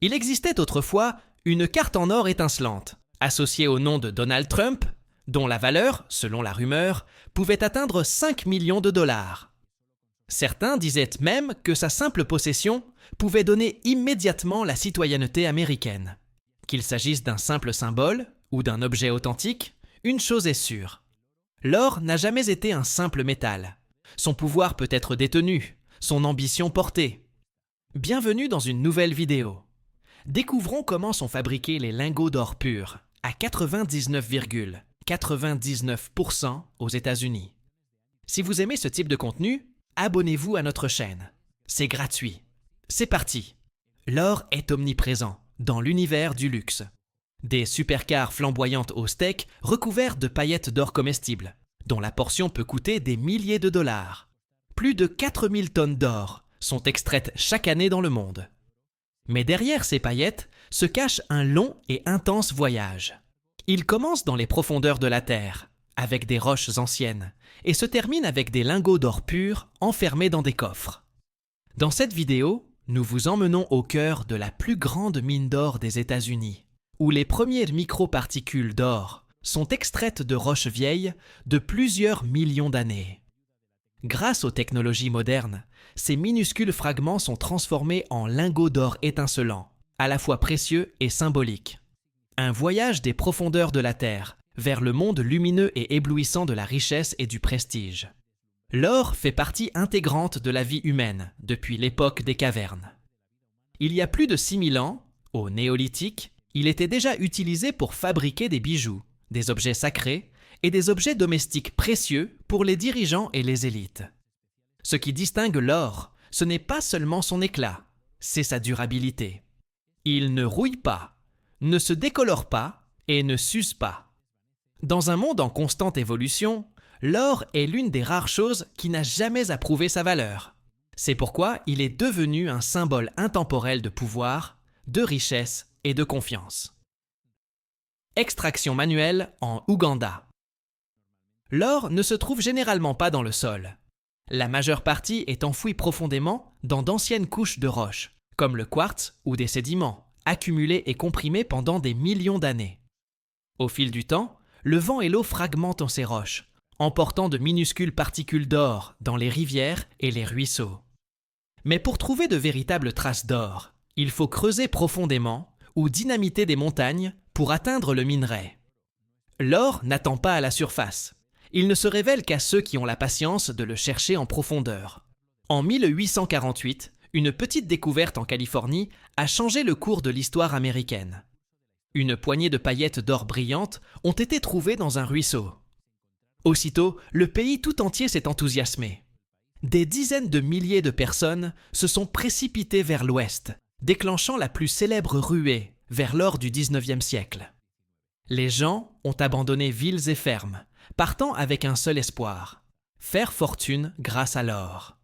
Il existait autrefois une carte en or étincelante, associée au nom de Donald Trump, dont la valeur, selon la rumeur, pouvait atteindre 5 millions de dollars. Certains disaient même que sa simple possession pouvait donner immédiatement la citoyenneté américaine. Qu'il s'agisse d'un simple symbole ou d'un objet authentique, une chose est sûre. L'or n'a jamais été un simple métal. Son pouvoir peut être détenu, son ambition portée. Bienvenue dans une nouvelle vidéo. Découvrons comment sont fabriqués les lingots d'or pur, à 99,99% aux États-Unis. Si vous aimez ce type de contenu, abonnez-vous à notre chaîne. C'est gratuit. C'est parti. L'or est omniprésent dans l'univers du luxe. Des supercars flamboyantes au steak recouvertes de paillettes d'or comestibles, dont la portion peut coûter des milliers de dollars. Plus de 4000 tonnes d'or sont extraites chaque année dans le monde. Mais derrière ces paillettes se cache un long et intense voyage. Il commence dans les profondeurs de la Terre, avec des roches anciennes, et se termine avec des lingots d'or pur enfermés dans des coffres. Dans cette vidéo, nous vous emmenons au cœur de la plus grande mine d'or des États-Unis, où les premières microparticules d'or sont extraites de roches vieilles de plusieurs millions d'années. Grâce aux technologies modernes, ces minuscules fragments sont transformés en lingots d'or étincelants, à la fois précieux et symboliques. Un voyage des profondeurs de la Terre vers le monde lumineux et éblouissant de la richesse et du prestige. L'or fait partie intégrante de la vie humaine depuis l'époque des cavernes. Il y a plus de 6000 ans, au Néolithique, il était déjà utilisé pour fabriquer des bijoux, des objets sacrés et des objets domestiques précieux pour les dirigeants et les élites. Ce qui distingue l'or, ce n'est pas seulement son éclat, c'est sa durabilité. Il ne rouille pas, ne se décolore pas et ne s'use pas. Dans un monde en constante évolution, l'or est l'une des rares choses qui n'a jamais à prouver sa valeur. C'est pourquoi il est devenu un symbole intemporel de pouvoir, de richesse et de confiance. Extraction manuelle en Ouganda. L'or ne se trouve généralement pas dans le sol. La majeure partie est enfouie profondément dans d'anciennes couches de roches, comme le quartz ou des sédiments, accumulés et comprimés pendant des millions d'années. Au fil du temps, le vent et l'eau fragmentent ces roches, emportant de minuscules particules d'or dans les rivières et les ruisseaux. Mais pour trouver de véritables traces d'or, il faut creuser profondément ou dynamiter des montagnes pour atteindre le minerai. L'or n'attend pas à la surface. Il ne se révèle qu'à ceux qui ont la patience de le chercher en profondeur. En 1848, une petite découverte en Californie a changé le cours de l'histoire américaine. Une poignée de paillettes d'or brillantes ont été trouvées dans un ruisseau. Aussitôt, le pays tout entier s'est enthousiasmé. Des dizaines de milliers de personnes se sont précipitées vers l'ouest, déclenchant la plus célèbre ruée vers l'or du XIXe siècle. Les gens ont abandonné villes et fermes, partant avec un seul espoir, faire fortune grâce à l'or.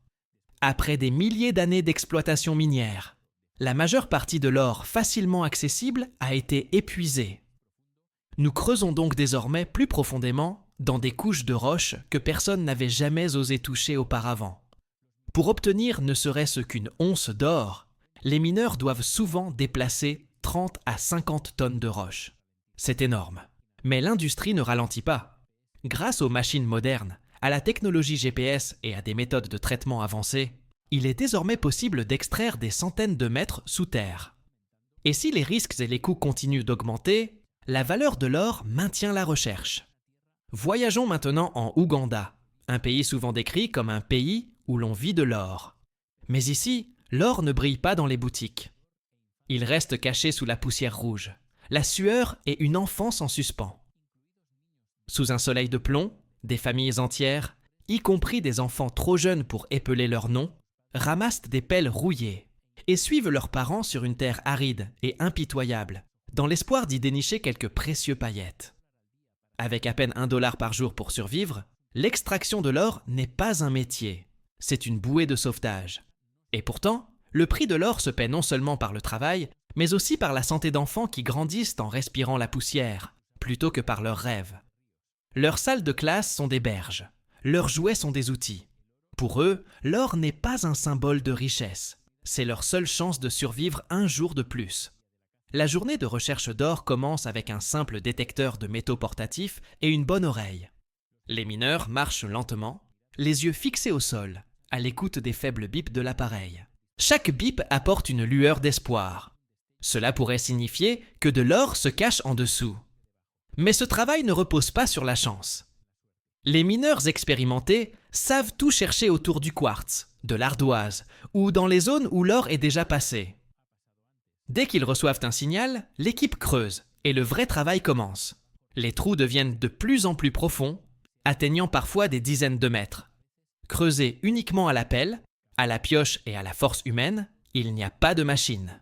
Après des milliers d'années d'exploitation minière, la majeure partie de l'or facilement accessible a été épuisée. Nous creusons donc désormais plus profondément dans des couches de roches que personne n'avait jamais osé toucher auparavant. Pour obtenir ne serait-ce qu'une once d'or, les mineurs doivent souvent déplacer 30 à 50 tonnes de roches. C'est énorme. Mais l'industrie ne ralentit pas. Grâce aux machines modernes, à la technologie GPS et à des méthodes de traitement avancées, il est désormais possible d'extraire des centaines de mètres sous terre. Et si les risques et les coûts continuent d'augmenter, la valeur de l'or maintient la recherche. Voyageons maintenant en Ouganda, un pays souvent décrit comme un pays où l'on vit de l'or. Mais ici, l'or ne brille pas dans les boutiques. Il reste caché sous la poussière rouge, la sueur et une enfance en suspens. Sous un soleil de plomb, des familles entières, y compris des enfants trop jeunes pour épeler leur nom, ramassent des pelles rouillées et suivent leurs parents sur une terre aride et impitoyable, dans l'espoir d'y dénicher quelques précieux paillettes. Avec à peine $1 par jour pour survivre, l'extraction de l'or n'est pas un métier, c'est une bouée de sauvetage. Et pourtant, le prix de l'or se paie non seulement par le travail, mais aussi par la santé d'enfants qui grandissent en respirant la poussière, plutôt que par leurs rêves. Leurs salles de classe sont des berges, leurs jouets sont des outils. Pour eux, l'or n'est pas un symbole de richesse, C'est leur seule chance de survivre un jour de plus. La journée de recherche d'or commence avec un simple détecteur de métaux portatif et une bonne oreille. Les mineurs marchent lentement, les yeux fixés au sol, à l'écoute des faibles bips de l'appareil. Chaque bip apporte une lueur d'espoir. Cela pourrait signifier que de l'or se cache en dessous. Mais ce travail ne repose pas sur la chance. Les mineurs expérimentés savent tout chercher autour du quartz, de l'ardoise ou dans les zones où l'or est déjà passé. Dès qu'ils reçoivent un signal, l'équipe creuse et le vrai travail commence. Les trous deviennent de plus en plus profonds, atteignant parfois des dizaines de mètres. Creusés uniquement à la pelle, à la pioche et à la force humaine, il n'y a pas de machine.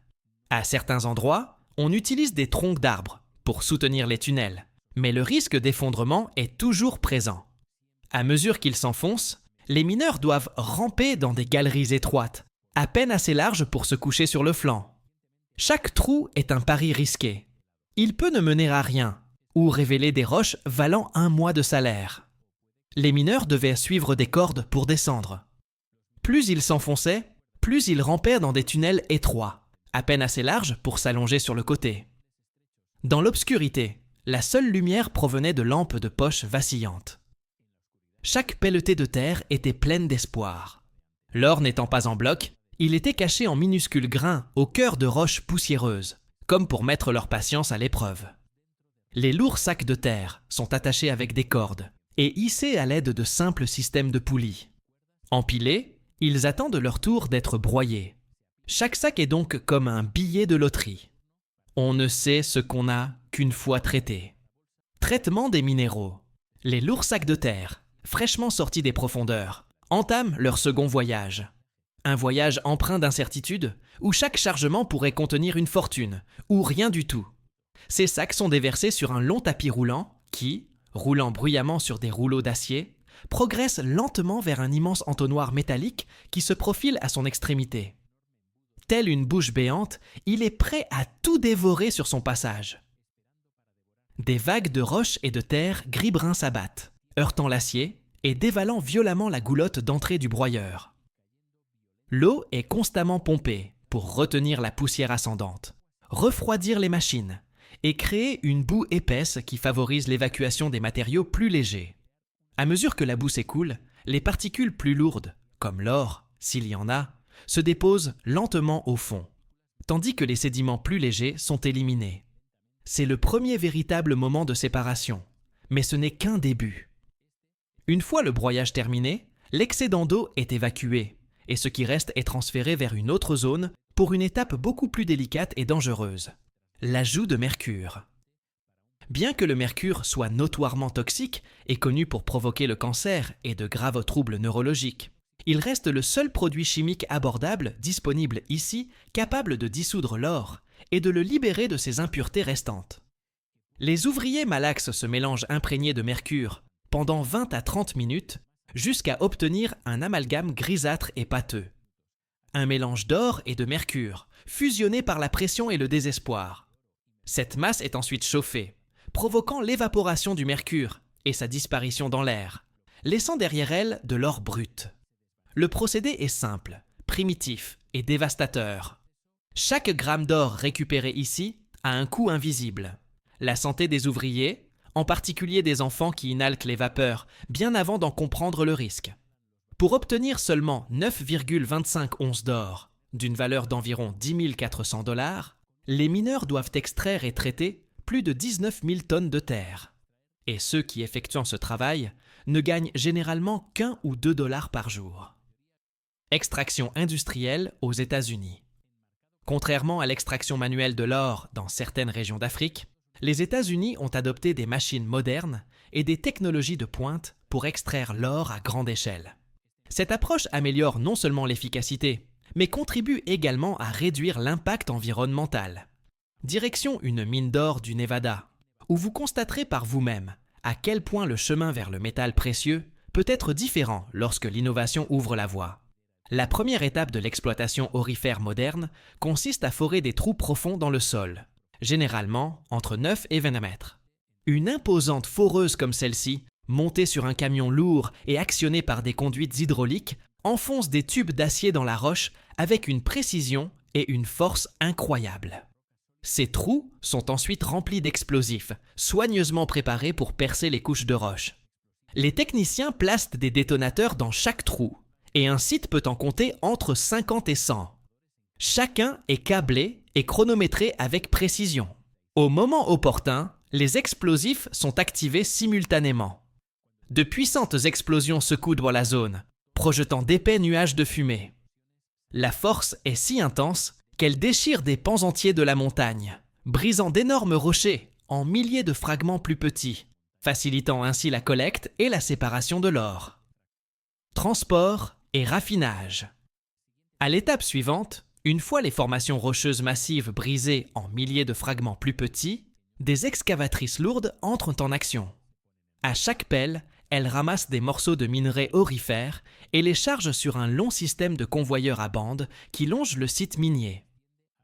À certains endroits, on utilise des troncs d'arbres pour soutenir les tunnels, mais le risque d'effondrement est toujours présent. À mesure qu'ils s'enfoncent, les mineurs doivent ramper dans des galeries étroites, à peine assez larges pour se coucher sur le flanc. Chaque trou est un pari risqué. Il peut ne mener à rien, ou révéler des roches valant un mois de salaire. Les mineurs devaient suivre des cordes pour descendre. Plus ils s'enfonçaient, plus ils rampaient dans des tunnels étroits, à peine assez larges pour s'allonger sur le côté. Dans l'obscurité, la seule lumière provenait de lampes de poche vacillantes. Chaque pelletée de terre était pleine d'espoir. L'or n'étant pas en bloc, il était caché en minuscules grains au cœur de roches poussiéreuses, comme pour mettre leur patience à l'épreuve. Les lourds sacs de terre sont attachés avec des cordes et hissés à l'aide de simples systèmes de poulies. Empilés, ils attendent leur tour d'être broyés. Chaque sac est donc comme un billet de loterie. On ne sait ce qu'on a qu'une fois traité. Traitement des minéraux. Les lourds sacs de terre, fraîchement sortis des profondeurs, entament leur second voyage. Un voyage empreint d'incertitude où chaque chargement pourrait contenir une fortune, ou rien du tout. Ces sacs sont déversés sur un long tapis roulant qui, roulant bruyamment sur des rouleaux d'acier, progresse lentement vers un immense entonnoir métallique qui se profile à son extrémité. Telle une bouche béante, il est prêt à tout dévorer sur son passage. Des vagues de roches et de terre gris-brun s'abattent, heurtant l'acier et dévalant violemment la goulotte d'entrée du broyeur. L'eau est constamment pompée pour retenir la poussière ascendante, refroidir les machines et créer une boue épaisse qui favorise l'évacuation des matériaux plus légers. À mesure que la boue s'écoule, les particules plus lourdes, comme l'or, s'il y en a, se déposent lentement au fond, tandis que les sédiments plus légers sont éliminés. C'est le premier véritable moment de séparation, mais ce n'est qu'un début. Une fois le broyage terminé, l'excédent d'eau est évacué, et ce qui reste est transféré vers une autre zone pour une étape beaucoup plus délicate et dangereuse, l'ajout de mercure. Bien que le mercure soit notoirement toxique et connu pour provoquer le cancer et de graves troubles neurologiques, il reste le seul produit chimique abordable disponible ici capable de dissoudre l'or et de le libérer de ses impuretés restantes. Les ouvriers malaxent ce mélange imprégné de mercure pendant 20 à 30 minutes jusqu'à obtenir un amalgame grisâtre et pâteux. Un mélange d'or et de mercure, fusionné par la pression et le désespoir. Cette masse est ensuite chauffée, provoquant l'évaporation du mercure et sa disparition dans l'air, laissant derrière elle de l'or brut. Le procédé est simple, primitif et dévastateur. Chaque gramme d'or récupéré ici a un coût invisible. La santé des ouvriers, en particulier des enfants qui inhalent les vapeurs, bien avant d'en comprendre le risque. Pour obtenir seulement 9,25 onces d'or, d'une valeur d'environ 10 400 $, les mineurs doivent extraire et traiter plus de 19 000 tonnes de terre. Et ceux qui effectuent ce travail ne gagnent généralement qu'1 ou 2 $ par jour. Extraction industrielle aux États-Unis. Contrairement à l'extraction manuelle de l'or dans certaines régions d'Afrique, les États-Unis ont adopté des machines modernes et des technologies de pointe pour extraire l'or à grande échelle. Cette approche améliore non seulement l'efficacité, mais contribue également à réduire l'impact environnemental. Direction une mine d'or du Nevada, où vous constaterez par vous-même à quel point le chemin vers le métal précieux peut être différent lorsque l'innovation ouvre la voie. La première étape de l'exploitation aurifère moderne consiste à forer des trous profonds dans le sol, généralement entre 9 et 20 mètres. Une imposante foreuse comme celle-ci, montée sur un camion lourd et actionnée par des conduites hydrauliques, enfoncent des tubes d'acier dans la roche avec une précision et une force incroyables. Ces trous sont ensuite remplis d'explosifs, soigneusement préparés pour percer les couches de roche. Les techniciens placent des détonateurs dans chaque trou, et un site peut en compter entre 50 et 100. Chacun est câblé et chronométré avec précision. Au moment opportun, les explosifs sont activés simultanément. De puissantes explosions secouent dans la zone, projetant d'épais nuages de fumée. La force est si intense qu'elle déchire des pans entiers de la montagne, brisant d'énormes rochers en milliers de fragments plus petits, facilitant ainsi la collecte et la séparation de l'or. Transport et raffinage. À l'étape suivante, une fois les formations rocheuses massives brisées en milliers de fragments plus petits, des excavatrices lourdes entrent en action. À chaque pelle, elles ramassent des morceaux de minerais aurifères et les chargent sur un long système de convoyeurs à bandes qui longe le site minier.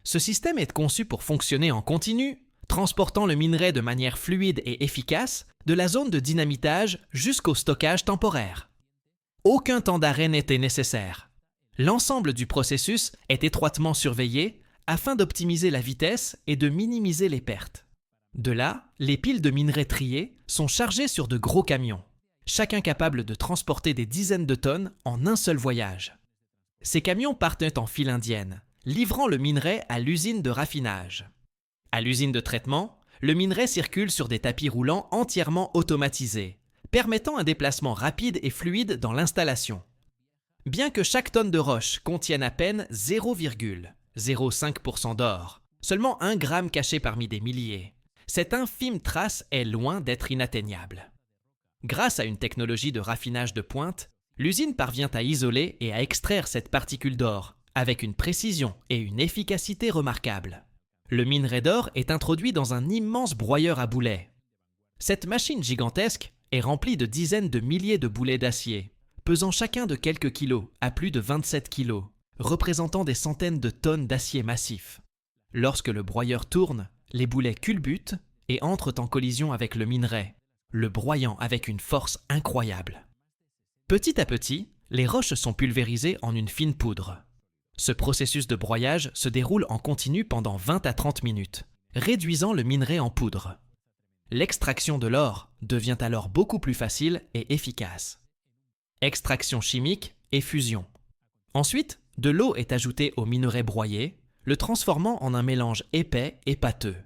Ce système est conçu pour fonctionner en continu, transportant le minerai de manière fluide et efficace de la zone de dynamitage jusqu'au stockage temporaire. Aucun temps d'arrêt n'était nécessaire. L'ensemble du processus est étroitement surveillé afin d'optimiser la vitesse et de minimiser les pertes. De là, les piles de minerais triés sont chargées sur de gros camions, chacun capable de transporter des dizaines de tonnes en un seul voyage. Ces camions partent en file indienne, livrant le minerai à l'usine de raffinage. À l'usine de traitement, le minerai circule sur des tapis roulants entièrement automatisés, permettant un déplacement rapide et fluide dans l'installation. Bien que chaque tonne de roche contienne à peine 0,05% d'or, seulement 1 gramme caché parmi des milliers, cette infime trace est loin d'être inatteignable. Grâce à une technologie de raffinage de pointe, l'usine parvient à isoler et à extraire cette particule d'or avec une précision et une efficacité remarquables. Le minerai d'or est introduit dans un immense broyeur à boulets. Cette machine gigantesque est remplie de dizaines de milliers de boulets d'acier, pesant chacun de quelques kilos à plus de 27 kilos, représentant des centaines de tonnes d'acier massif. Lorsque le broyeur tourne, les boulets culbutent et entrent en collision avec le minerai, le broyant avec une force incroyable. Petit à petit, les roches sont pulvérisées en une fine poudre. Ce processus de broyage se déroule en continu pendant 20 à 30 minutes, réduisant le minerai en poudre. L'extraction de l'or devient alors beaucoup plus facile et efficace. Extraction chimique et fusion. Ensuite, de l'eau est ajoutée au minerai broyé, le transformant en un mélange épais et pâteux.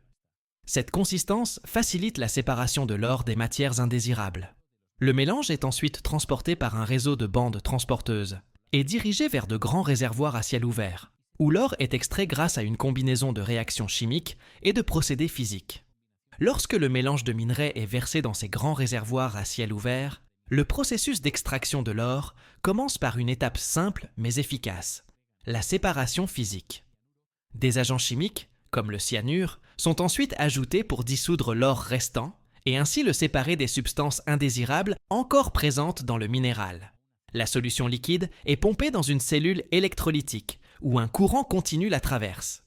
Cette consistance facilite la séparation de l'or des matières indésirables. Le mélange est ensuite transporté par un réseau de bandes transporteuses et dirigé vers de grands réservoirs à ciel ouvert, où l'or est extrait grâce à une combinaison de réactions chimiques et de procédés physiques. Lorsque le mélange de minerais est versé dans ces grands réservoirs à ciel ouvert, le processus d'extraction de l'or commence par une étape simple mais efficace, la séparation physique. Des agents chimiques, comme le cyanure, sont ensuite ajoutés pour dissoudre l'or restant et ainsi le séparer des substances indésirables encore présentes dans le minéral. La solution liquide est pompée dans une cellule électrolytique où un courant continu la traverse.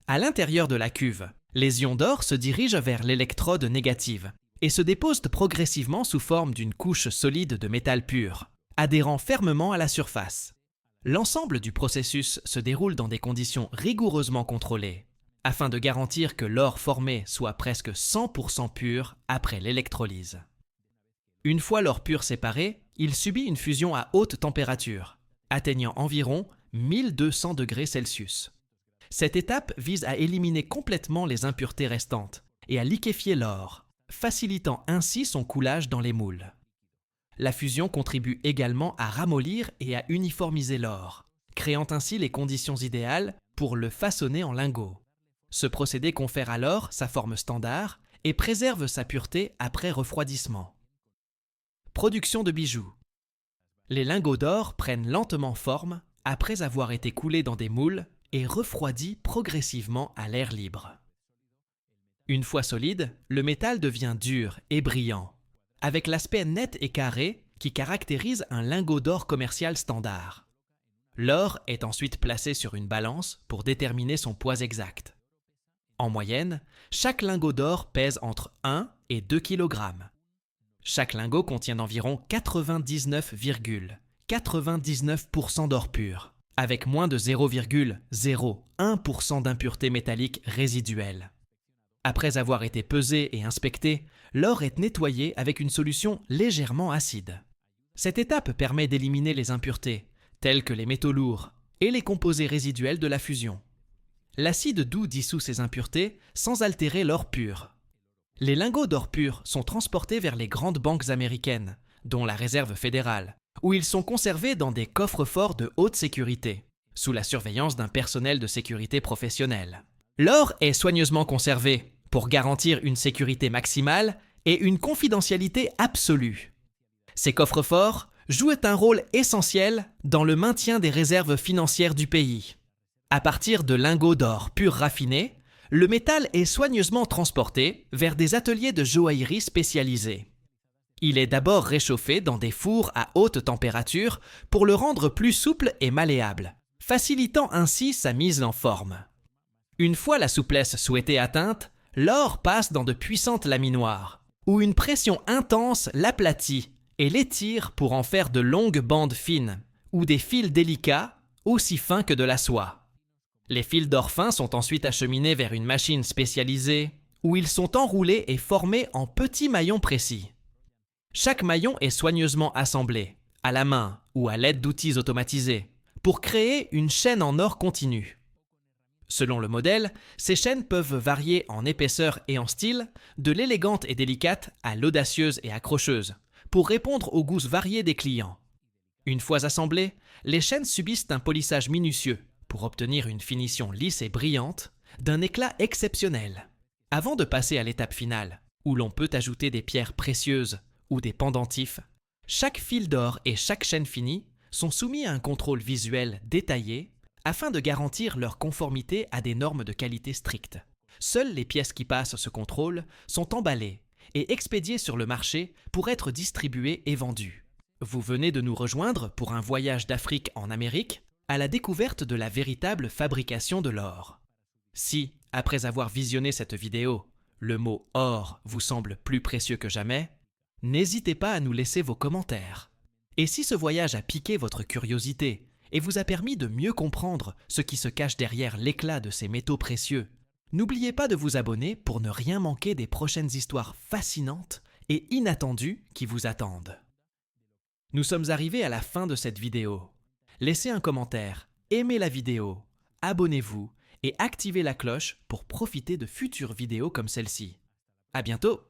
À l'intérieur de la cuve, les ions d'or se dirigent vers l'électrode négative et se déposent progressivement sous forme d'une couche solide de métal pur, adhérant fermement à la surface. L'ensemble du processus se déroule dans des conditions rigoureusement contrôlées, afin de garantir que l'or formé soit presque 100% pur après l'électrolyse. Une fois l'or pur séparé, il subit une fusion à haute température, atteignant environ 1200 degrés Celsius. Cette étape vise à éliminer complètement les impuretés restantes et à liquéfier l'or, facilitant ainsi son coulage dans les moules. La fusion contribue également à ramollir et à uniformiser l'or, créant ainsi les conditions idéales pour le façonner en lingots. Ce procédé confère à l'or sa forme standard et préserve sa pureté après refroidissement. Production de bijoux. Les lingots d'or prennent lentement forme après avoir été coulés dans des moules et refroidis progressivement à l'air libre. Une fois solide, le métal devient dur et brillant, avec l'aspect net et carré qui caractérise un lingot d'or commercial standard. L'or est ensuite placé sur une balance pour déterminer son poids exact. En moyenne, chaque lingot d'or pèse entre 1 et 2 kg. Chaque lingot contient environ 99,99 99% d'or pur, avec moins de 0,01% d'impuretés métalliques résiduelles. Après avoir été pesé et inspecté, l'or est nettoyé avec une solution légèrement acide. Cette étape permet d'éliminer les impuretés, telles que les métaux lourds et les composés résiduels de la fusion. L'acide doux dissout ces impuretés sans altérer l'or pur. Les lingots d'or pur sont transportés vers les grandes banques américaines, dont la Réserve fédérale, où ils sont conservés dans des coffres-forts de haute sécurité, sous la surveillance d'un personnel de sécurité professionnel. L'or est soigneusement conservé pour garantir une sécurité maximale et une confidentialité absolue. Ces coffres-forts jouent un rôle essentiel dans le maintien des réserves financières du pays. À partir de lingots d'or pur raffinés, le métal est soigneusement transporté vers des ateliers de joaillerie spécialisés. Il est d'abord réchauffé dans des fours à haute température pour le rendre plus souple et malléable, facilitant ainsi sa mise en forme. Une fois la souplesse souhaitée atteinte, l'or passe dans de puissantes laminoires, où une pression intense l'aplatit et l'étire pour en faire de longues bandes fines, ou des fils délicats, aussi fins que de la soie. Les fils d'or fin sont ensuite acheminés vers une machine spécialisée, où ils sont enroulés et formés en petits maillons précis. Chaque maillon est soigneusement assemblé, à la main ou à l'aide d'outils automatisés, pour créer une chaîne en or continue. Selon le modèle, ces chaînes peuvent varier en épaisseur et en style, de l'élégante et délicate à l'audacieuse et accrocheuse, pour répondre aux goûts variés des clients. Une fois assemblées, les chaînes subissent un polissage minutieux pour obtenir une finition lisse et brillante, d'un éclat exceptionnel. Avant de passer à l'étape finale, où l'on peut ajouter des pierres précieuses ou des pendentifs, chaque fil d'or et chaque chaîne finie sont soumis à un contrôle visuel détaillé afin de garantir leur conformité à des normes de qualité strictes. Seules les pièces qui passent ce contrôle sont emballées et expédiées sur le marché pour être distribuées et vendues. Vous venez de nous rejoindre pour un voyage d'Afrique en Amérique à la découverte de la véritable fabrication de l'or. Si, après avoir visionné cette vidéo, le mot « or » vous semble plus précieux que jamais, n'hésitez pas à nous laisser vos commentaires. Et si ce voyage a piqué votre curiosité et vous a permis de mieux comprendre ce qui se cache derrière l'éclat de ces métaux précieux, n'oubliez pas de vous abonner pour ne rien manquer des prochaines histoires fascinantes et inattendues qui vous attendent. Nous sommes arrivés à la fin de cette vidéo. Laissez un commentaire, aimez la vidéo, abonnez-vous et activez la cloche pour profiter de futures vidéos comme celle-ci. À bientôt!